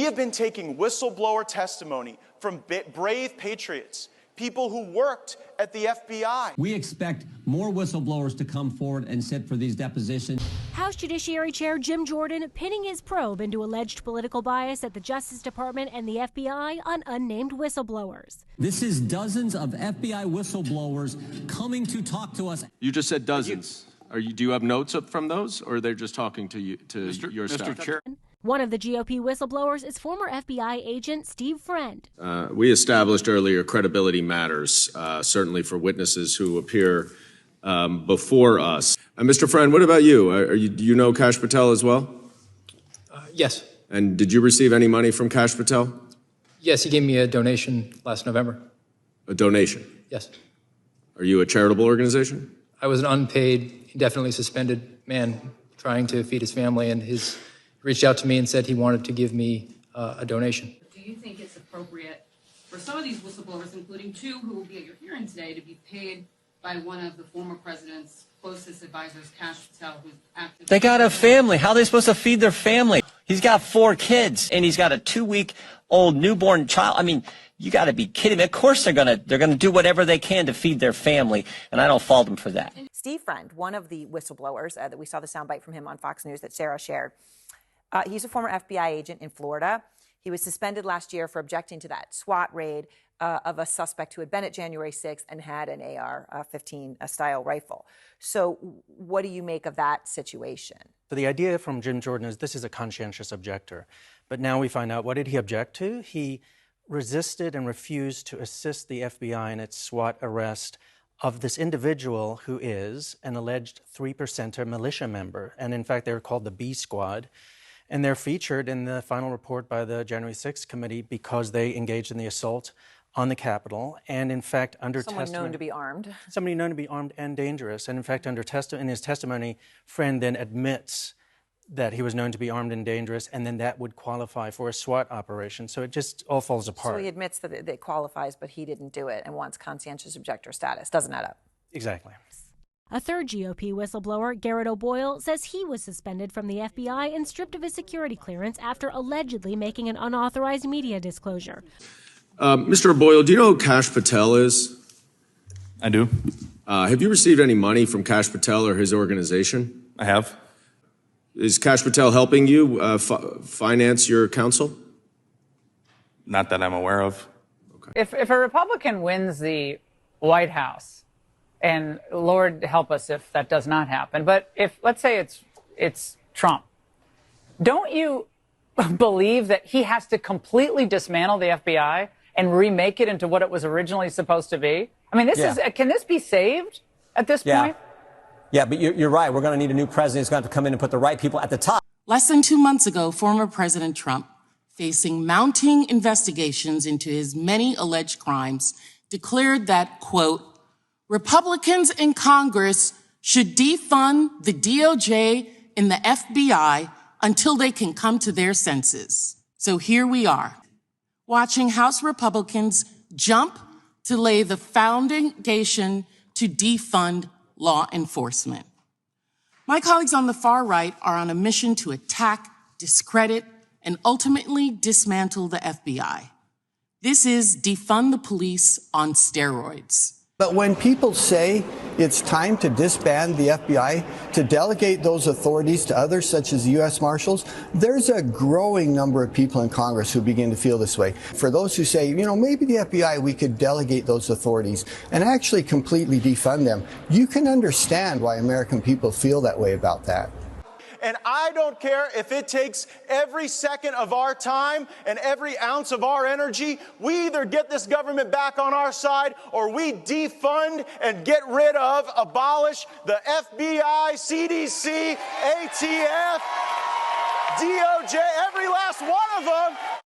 We have been taking whistleblower testimony from brave patriots, people who worked at the FBI. We expect more whistleblowers to come forward and sit for these depositions. House Judiciary Chair Jim Jordan pinning his probe into alleged political bias at the Justice Department and the FBI on unnamed whistleblowers. This is dozens of FBI whistleblowers coming to talk to us. You just said dozens. Do you have notes from those, or they're just talking to you, your staff? Mr. Chair. One of the GOP whistleblowers is former FBI agent Steve Friend. We established earlier credibility matters, certainly for witnesses who appear before us. Mr. Friend, what about you? Do you know Kash Patel as well? Yes. And did you receive any money from Kash Patel? Yes, he gave me a donation last November. A donation? Yes. Are you a charitable organization? I was an unpaid, indefinitely suspended man trying to feed his family, and his reached out to me and said he wanted to give me a donation. Do you think it's appropriate for some of these whistleblowers, including two who will be at your hearing today, to be paid by one of the former president's closest advisors, Kash Patel, who's active? They got a family. How are they supposed to feed their family? He's got 4 kids, and he's got a 2-week-old newborn child. I mean, you got to be kidding me. Of course they're gonna do whatever they can to feed their family, and I don't fault them for that. Steve Friend, one of the whistleblowers that we saw the soundbite from him on Fox News that Sarah shared. He's a former FBI agent in Florida. He was suspended last year for objecting to that SWAT raid of a suspect who had been at January 6th and had an AR-15 style rifle. So what do you make of that situation? So the idea from Jim Jordan is this is a conscientious objector. But now we find out, what did he object to? He resisted and refused to assist the FBI in its SWAT arrest of this individual who is an alleged 3%er militia member. And in fact, they're called the B Squad. And they're featured in the final report by the January 6th committee because they engaged in the assault on the Capitol. And in fact, under testimony... Someone known to be armed. Somebody known to be armed and dangerous. And in fact, in his testimony, Friend then admits that he was known to be armed and dangerous, and then that would qualify for a SWAT operation. So it just all falls apart. So he admits that it qualifies, but he didn't do it and wants conscientious objector status. Doesn't add up. Exactly. A third GOP whistleblower, Garrett O'Boyle, says he was suspended from the FBI and stripped of his security clearance after allegedly making an unauthorized media disclosure. Mr. O'Boyle, do you know who Kash Patel is? I do. Have you received any money from Kash Patel or his organization? I have. Is Kash Patel helping you finance your counsel? Not that I'm aware of. Okay. If a Republican wins the White House, and Lord help us if that does not happen, but if, let's say it's Trump, don't you believe that he has to completely dismantle the FBI and remake it into what it was originally supposed to be? I mean, can this be saved at this point? Yeah, but you're right. We're going to need a new president who's going to have to come in and put the right people at the top. Less than 2 months ago, former President Trump, facing mounting investigations into his many alleged crimes, declared that, quote, Republicans in Congress should defund the DOJ and the FBI until they can come to their senses. So here we are, watching House Republicans jump to lay the foundation to defund law enforcement. My colleagues on the far right are on a mission to attack, discredit, and ultimately dismantle the FBI. This is defund the police on steroids. But when people say it's time to disband the FBI, to delegate those authorities to others, such as the U.S. Marshals, there's a growing number of people in Congress who begin to feel this way. For those who say, you know, maybe the FBI, we could delegate those authorities and actually completely defund them, you can understand why American people feel that way about that. And I don't care if it takes every second of our time and every ounce of our energy. We either get this government back on our side or we defund and get rid of, abolish the FBI, CDC, ATF, DOJ, every last one of them.